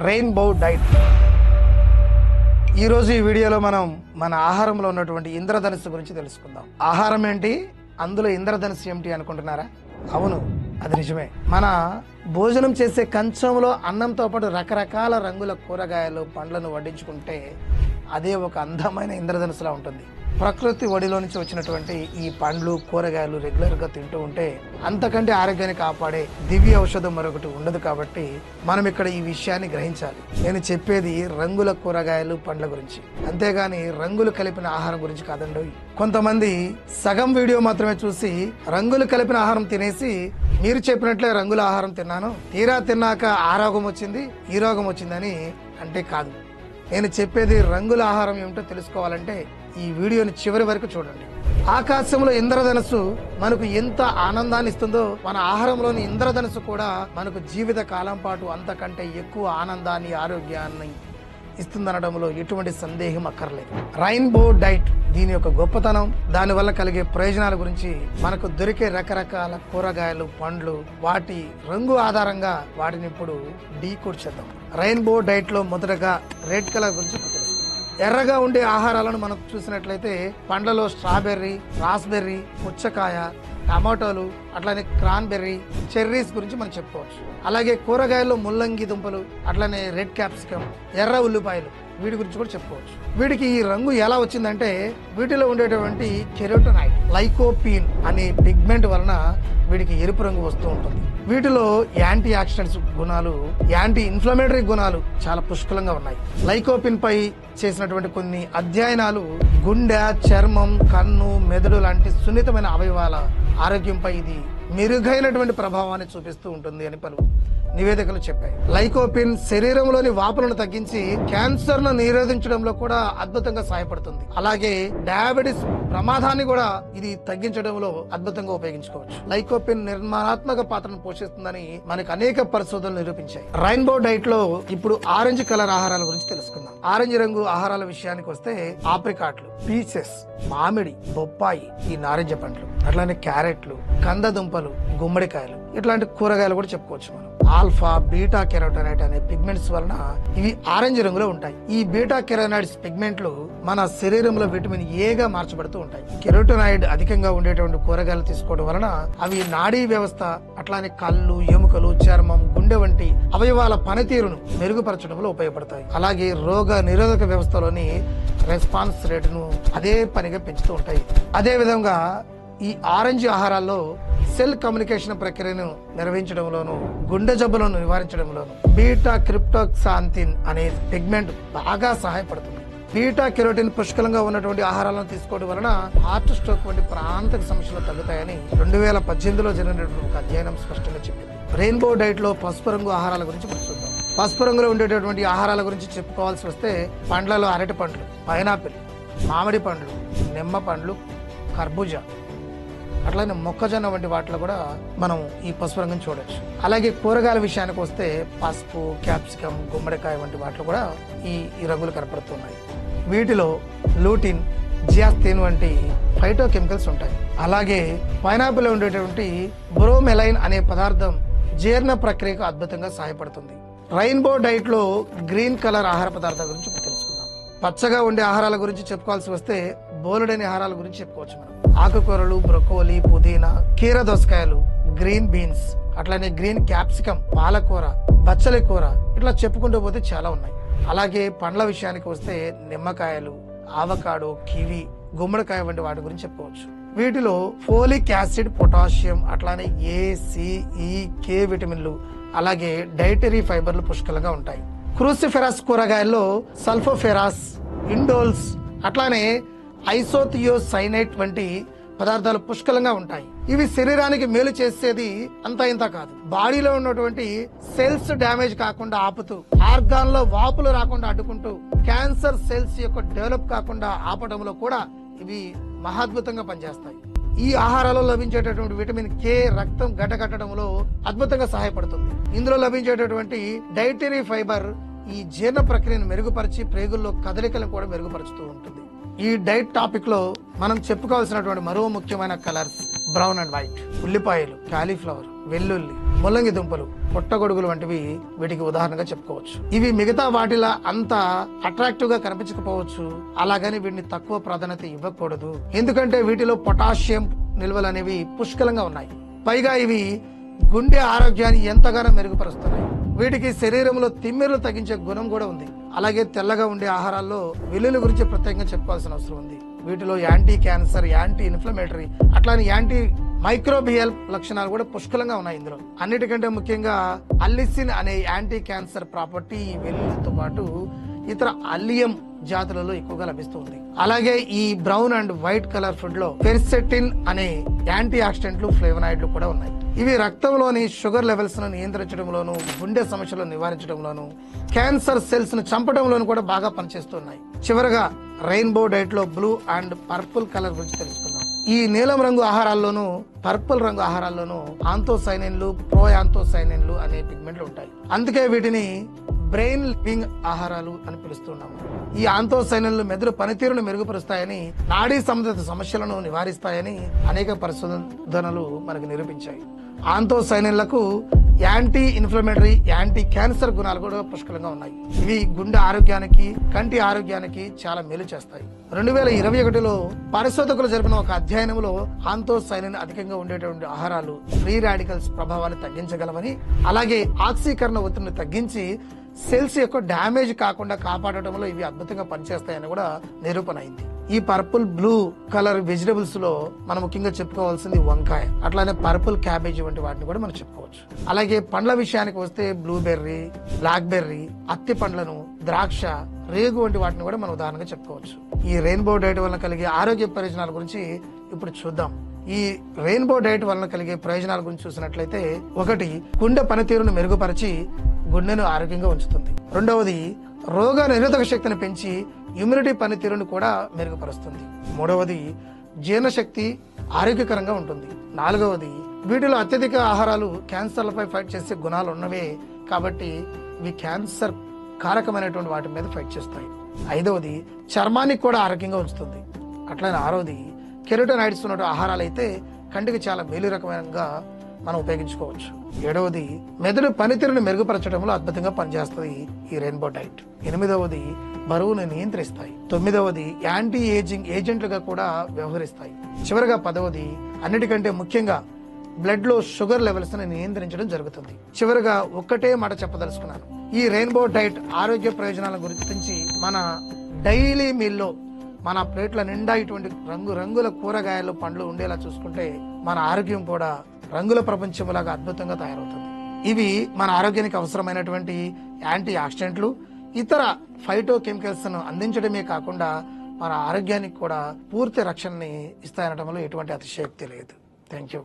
Rainbow diet. ఈరోజు ఈ వీడియోలో మనం మన ఆహారంలో ఉన్నటువంటి ఇంద్రధనుస్సు గురించి తెలుసుకుందాం. ఆహారం ఏంటి, అందులో ఇంద్రధనుస్సు ఏమిటి అనుకుంటున్నారా? అవును, అది నిజమే. మన భోజనం చేసే కంచంలో అన్నంతో పాటు రకరకాల రంగుల కూరగాయలు పండ్లను వడ్డించుకుంటే అదే ఒక అందమైన ఇంద్రధనుసులా ఉంటుంది. ప్రకృతి ఒడిలో నుంచి వచ్చినటువంటి ఈ పండ్లు కూరగాయలు రెగ్యులర్గా తింటూ ఉంటే అంతకంటే ఆరోగ్యాన్ని కాపాడే దివ్య ఔషధం మరొకటి ఉండదు. కాబట్టి మనం ఇక్కడ ఈ విషయాన్ని గ్రహించాలి. నేను చెప్పేది రంగుల కూరగాయలు పండ్ల గురించి, అంతేగాని రంగులు కలిపిన ఆహారం గురించి కాదండి. కొంతమంది సగం వీడియో మాత్రమే చూసి రంగులు కలిపిన ఆహారం తినేసి మీరు చెప్పినట్లే రంగుల ఆహారం తిన్నాను, తీరా తిన్నాక ఆ రోగం వచ్చింది ఈ రోగం వచ్చిందని అంటే కాదు. నేను చెప్పేది రంగుల ఆహారం ఏమిటో తెలుసుకోవాలంటే ఈ వీడియోని చివరి వరకు చూడండి. ఆకాశంలో ఇంద్రధనుస్సు మనకు ఎంత ఆనందాన్ని ఇస్తుందో మన ఆహారంలోని ఇంద్రధనుస్సు కూడా మనకు జీవిత కాలం పాటు అంతకంటే ఎక్కువ ఆనందాన్ని ఆరోగ్యాన్ని ఇస్తుందనడంలో ఎటువంటి సందేహం అక్కర్లేదు. రెయిన్బో డైట్ దీని యొక్క గొప్పతనం, దాని వల్ల కలిగే ప్రయోజనాల గురించి, మనకు దొరికే రకరకాల కూరగాయలు పండ్లు వాటి రంగు ఆధారంగా వాటిని ఇప్పుడు డీకోడ్ చేద్దాం. రెయిన్బో డైట్ లో మొదటగా రెడ్ కలర్ గురించి తెలుసుకుందాం. ఎర్రగా ఉండే ఆహారాలను మనం చూసినట్లయితే పండ్లలో స్ట్రాబెర్రీ, రాస్బెర్రీ, పుచ్చకాయ, టమాటోలు, అట్లానే క్రాన్బెర్రీ, చెర్రీస్ గురించి మనం చెప్పుకోవచ్చు. అలాగే కూరగాయల్లో ముల్లంగి దుంపలు, అట్లానే రెడ్ క్యాప్సికమ్, ఎర్ర ఉల్లిపాయలు, వీటి గురించి కూడా చెప్పుకోవచ్చు. వీటికి ఈ రంగు ఎలా వచ్చిందంటే వీటిలో ఉండేటువంటి కెరోటోనైడ్, లైకోపీన్ అనే పిగ్మెంట్ వలన వీటికి ఎరుపు రంగు వస్తూ ఉంటుంది. వీటిలో యాంటీ ఆక్సిడెంట్స్ గుణాలు, యాంటీ ఇన్ఫ్లమేటరీ గుణాలు చాలా పుష్కలంగా ఉన్నాయి. లైకోపిన్ పై చేసినటువంటి కొన్ని అధ్యయనాలు గుండె, చర్మం, కన్ను, మెదడు లాంటి సున్నితమైన అవయవాల ఆరోగ్యంపై ఇది మెరుగైనటువంటి ప్రభావాన్ని చూపిస్తూ ఉంటుంది అని పలు నివేదికలు చెప్పాయి. లైకోపిన్ శరీరంలోని వాపులను తగ్గించి క్యాన్సర్ ను నిరోధించడంలో కూడా అద్భుతంగా సహాయపడుతుంది. అలాగే డయాబెటిస్ ప్రమాదాన్ని కూడా ఇది తగ్గించడంలో అద్భుతంగా ఉపయోగించుకోవచ్చు. లైకోపిన్ నిర్మాణాత్మక పాత్రను పోషిస్తుందని మనకు అనేక పరిశోధనలు నిరూపించాయి. రెయిన్బో డైట్ లో ఇప్పుడు ఆరెంజ్ కలర్ ఆహారాల గురించి తెలుసుకుందాం. ఆరెంజ్ రంగు ఆహారాల విషయానికి వస్తే ఆప్రికాట్లు, పీచెస్, మామిడి, బొప్పాయి, ఈ నారింజ పండ్లు, అట్లానే క్యారెట్లు, కంద దుంపలు, గుమ్మడికాయలు, ఇట్లాంటి కూరగాయలు కూడా చెప్పుకోవచ్చు మనం. ఆల్ఫా, బీటా కెరోటోనైడ్ అనే పిగ్మెంట్స్ వలన ఇవి ఆరెంజ్ రంగులో ఉంటాయి. ఈ బీటా కెరోటోనైడ్స్ పిగ్మెంట్లు మన శరీరంలో విటమిన్ ఏగా మార్చబడుతూ ఉంటాయి. కెరోటోనైడ్ అధికంగా ఉండేటువంటి కూరగాయలు తీసుకోవడం వలన అవి నాడీ వ్యవస్థ, అట్లానే కళ్ళు, ఎముకలు, చర్మం, గుండె వంటి అవయవాల పనితీరును మెరుగుపరచడంలో ఉపయోగపడతాయి. అలాగే రోగ నిరోధక వ్యవస్థలోని రెస్పాన్స్ రేటును అదే పనిగా పెంచుతూ ఉంటాయి. అదే విధంగా ఈ ఆరెంజ్ ఆహారాల్లో సెల్ కమ్యూనికేషన్ ప్రక్రియను నిర్వహించడంలోను, గుండె జబ్బులను నివారించడంలోను బీటా క్రిప్టోక్సాంతిన్ అనే పిగ్మెంట్ బాగా సహాయపడుతుంది. బీటా కెరోటిన్ పుష్కలంగా ఉన్నటువంటి ఆహారాలను తీసుకోవడం వలన హార్ట్ స్ట్రోక్ వంటి ప్రాంతక సమస్యలు తగ్గుతాయని 2018లో జరిగినటువంటి ఒక అధ్యయనం స్పష్టంగా చెప్పింది. రెయిన్బో డైట్ లో పసుపు రంగు ఆహారాల గురించి చూద్దాం. పసుపు రంగులో ఉండేటటువంటి ఆహారాల గురించి చెప్పుకోవాల్సి వస్తే పండ్లలో అరటి పండ్లు, పైనాపిల్, మామిడి పండ్లు, నిమ్మ పండ్లు, కర్బూజా, అట్లానే మొక్కజొన్న వంటి వాటిలో కూడా మనం ఈ పసుపు రంగుని చూడొచ్చు. అలాగే కూరగాయల విషయానికి వస్తే పసుపు, క్యాప్సికమ్, గుమ్మడికాయ వంటి వాటిలో కూడా ఈ రంగులు కనపడుతున్నాయి. వీటిలో లూటిన్, జియాస్థిన్ వంటి ఫైటో కెమికల్స్ ఉంటాయి. అలాగే పైనాపిల్ లో ఉండేటువంటి బ్రోమెలైన్ అనే పదార్థం జీర్ణ ప్రక్రియకు అద్భుతంగా సహాయపడుతుంది. రెయిన్బో డైట్ లో గ్రీన్ కలర్ ఆహార పదార్థాల గురించి తెలుసుకుందాం. పచ్చగా ఉండే ఆహారాల గురించి చెప్పుకోవాల్సి వస్తే బోలెడని ఆహారాల గురించి చెప్పుకోవచ్చు మనం. ఆకుకూరలు, బ్రొకోలీ, పుదీనా, కీర దోసకాయలు, గ్రీన్ బీన్స్, అట్లానే గ్రీన్ క్యాప్సికమ్, పాలకూర, బచ్చలి కూర, ఇట్లా చెప్పుకుంటూ పోతే చాలా ఉన్నాయి. అలాగే పండ్ల విషయానికి వస్తే నిమ్మకాయలు, ఆవకాడో, కివి, గుమ్మడికాయ వంటి వాటి గురించి చెప్పుకోవచ్చు. వీటిలో ఫోలిక్ యాసిడ్, పొటాషియం, అట్లానే ఏ, సి, ఈ, కే విటమిన్లు, అలాగే డైటరీ ఫైబర్లు పుష్కలంగా ఉంటాయి. క్రూసిఫెరాస్ కూరగాయల్లో సల్ఫోఫెరాస్, ఇండోల్స్, అట్లానే ఐసోథియోసైనైట్ వంటి పదార్థాలు పుష్కలంగా ఉంటాయి. ఇవి శరీరానికి మేలు చేసేది అంతా ఇంత కాదు. బాడీలో ఉన్నటువంటి సెల్స్ డ్యామేజ్ కాకుండా ఆపుతూ, ఆర్గాన్ లో వాపులు రాకుండా అడ్డుకుంటూ, క్యాన్సర్ సెల్స్ యొక్క డెవలప్ కాకుండా ఆపడంలో కూడా ఇవి మహాద్భుతంగా పనిచేస్తాయి. ఈ ఆహారాల్లో లభించేటటువంటి విటమిన్ కే రక్తం గడ్డకట్టడంలో అద్భుతంగా సహాయపడుతుంది. ఇందులో లభించేటటువంటి డైటరీ ఫైబర్ ఈ జీర్ణ ప్రక్రియను మెరుగుపరిచి ప్రేగుల్లో కదలికలను కూడా మెరుగుపరుస్తూ ఉంటుంది. ఈ డైట్ టాపిక్ లో మనం చెప్పుకోవాల్సినటువంటి మరో ముఖ్యమైన కలర్స్ బ్రౌన్ అండ్ వైట్. ఉల్లిపాయలు, కాలీఫ్లవర్, వెల్లుల్లి, ముల్లంగి దుంపలు, పుట్టగొడుగులు వంటివి వీటికి ఉదాహరణగా చెప్పుకోవచ్చు. ఇవి మిగతా వాటిలా అంత అట్రాక్టివ్ గా కనిపించకపోవచ్చు, అలాగని వీటిని తక్కువ ప్రాధాన్యత ఇవ్వకూడదు. ఎందుకంటే వీటిలో పొటాషియం నిల్వలు అనేవి పుష్కలంగా ఉన్నాయి. పైగా ఇవి గుండె ఆరోగ్యాన్ని ఎంతగానో మెరుగుపరుస్తున్నాయి. వీటికి శరీరంలో తిమ్మిర్లు తగ్గించే గుణం కూడా ఉంది. అలాగే తెల్లగా ఉండే ఆహారాల్లో వెల్లుల్లి గురించి ప్రత్యేకంగా చెప్పుకోవాల్సిన అవసరం ఉంది. వీటిలో యాంటీ క్యాన్సర్, యాంటీ ఇన్ఫ్లమేటరీ, అట్లానే యాంటీ మైక్రోబియల్ లక్షణాలు కూడా పుష్కలంగా ఉన్నాయి ఇందులో. అన్నిటికంటే ముఖ్యంగా అల్లిసిన్ అనే యాంటీ క్యాన్సర్ ప్రాపర్టీ ఈ వెల్లుల్లితో పాటు ఇతర అల్లియం జాతులలో ఎక్కువగా లభిస్తుంది. అలాగే ఈ brown and white colour food లో పెర్సెటిన్ అనే యాంటీ ఆక్సిడెంట్లు, ఫ్లేవనాయిడ్లు కూడా ఉన్నాయి. ఇవి రక్తంలోని షుగర్ లెవెల్స్ ను నియంత్రించడంలోను, గుండె సమస్యలను నివారించడంలోను, క్యాన్సర్ సెల్స్ ను చంపడంలోను కూడా బాగా పనిచేస్తున్నాయి. చివరగా రెయిన్బో డైట్ లో బ్లూ అండ్ పర్పుల్ కలర్ గురించి తెలుసుకుందాం. ఈ నీలం రంగు ఆహారాల్లోనూ పర్పుల్ రంగు ఆహారాల్లోనూ ఆంతోసైనిన్లు, ప్రోయాంతోసైనిన్లు అనే పిగ్మెంట్లు ఉంటాయి. అందుకే వీటిని బ్రెయిన్ లివింగ్ ఆహారాలు అని పిలుస్తున్నాము. ఈ ఆంతోసైనిన్లు మెదడు పనితీరును మెరుగుపరుస్తాయని, నాడీ సంబంధిత సమస్యలను నివారిస్తాయని అనేక పరిశోధనలు మనకు నిరూపించాయి. ఆంతోసైనిన్లకు యాంటీ ఇన్ఫ్లమేటరీ, యాంటీ క్యాన్సర్ గుణాలు కూడా పుష్కలంగా ఉన్నాయి. ఇవి గుండె ఆరోగ్యానికి, కంటి ఆరోగ్యానికి చాలా మేలు చేస్తాయి. 2021లో పరిశోధకులు జరిపిన ఒక అధ్యయనంలో ఆంతోసైనిన్ అధికంగా ఉండేటువంటి ఆహారాలు ఫ్రీ రాడికల్స్ ప్రభావాన్ని తగ్గించగలవని, అలాగే ఆక్సీకరణ ఒత్తిడిని తగ్గించి సెల్స్ యొక్క డ్యామేజ్ కాకుండా కాపాడటంలో ఇవి అద్భుతంగా పనిచేస్తాయని కూడా నిరూపణ అయింది. ఈ పర్పుల్, బ్లూ కలర్ వెజిటబుల్స్ లో మనం ముఖ్యంగా చెప్పుకోవాల్సింది వంకాయ, అట్లానే పర్పుల్ క్యాబేజీ వంటి వాటిని కూడా మనం చెప్పుకోవచ్చు. అలాగే పండ్ల విషయానికి వస్తే బ్లూబెర్రీ, బ్లాక్ బెర్రీ, అత్తి పండ్లను, ద్రాక్ష, రేగు వంటి వాటిని కూడా మనం ఉదాహరణగా చెప్పుకోవచ్చు. ఈ రెయిన్బో డైట్ వలన కలిగే ఆరోగ్య ప్రయోజనాల గురించి ఇప్పుడు చూద్దాం. ఈ రెయిన్బో డైట్ వలన కలిగే ప్రయోజనాల గురించి చూసినట్లయితే, ఒకటి, గుండె పనితీరును మెరుగుపరిచి గుండెను ఆరోగ్యంగా ఉంచుతుంది. రెండవది, రోగ నిరోధక శక్తిని పెంచి ఇమ్యూనిటీ పనితీరును కూడా మెరుగుపరుస్తుంది. మూడవది, జీర్ణశక్తి ఆరోగ్యకరంగా ఉంటుంది. నాలుగవది, వీటిలో అత్యధిక ఆహారాలు క్యాన్సర్లపై ఫైట్ చేసే గుణాలు ఉన్నవే కాబట్టి ఇవి క్యాన్సర్ కారకమైనటువంటి వాటి మీద ఫైట్ చేస్తాయి. ఐదవది, చర్మానికి కూడా ఆరోగ్యంగా ఉంచుతుంది. అట్లనే ఆరవది, కెరోటినాయిడ్స్ ఉన్న ఆహారాలు అయితే కంటికి చాలా మేలు రకమైనగా మనం ఉపయోగించుకోవచ్చు. ఏడవది, మెదడు పనితీరును మెరుగుపరచడంలో అద్భుతంగా పనిచేస్తుంది ఈ రెయిన్బో డైట్. ఎనిమిదవది, బరువును నియంత్రిస్తాయి. తొమ్మిదవది, యాంటీ ఏజింగ్ ఏజెంట్లుగా కూడా వ్యవహరిస్తాయి. చివరిగా 10వది, అన్నిటికంటే ముఖ్యంగా బ్లడ్ లో షుగర్ లెవెల్స్ ని నియంత్రించడం జరుగుతుంది. చివరిగా ఒక్కటే మాట చెప్పదలుచుకున్నాను. ఈ రెయిన్బో డైట్ ఆరోగ్య ప్రయోజనాల గురించి మన డైలీ మీల్లో మన ప్లేట్ల నిండా ఇటువంటి రంగుల కూరగాయలు, పండ్లు ఉండేలా చూసుకుంటే మన ఆరోగ్యం కూడా రంగుల ప్రపంచంలాగా అద్భుతంగా తయారవుతుంది. ఇవి మన ఆరోగ్యానికి అవసరమైనటువంటి యాంటీ ఆక్సిడెంట్లు, ఇతర ఫైటో కెమికల్స్ ను అందించడమే కాకుండా మన ఆరోగ్యానికి కూడా పూర్తి రక్షణని ఇస్తాయనడంలో ఎటువంటి అతిశయోక్తి లేదు. Thank you.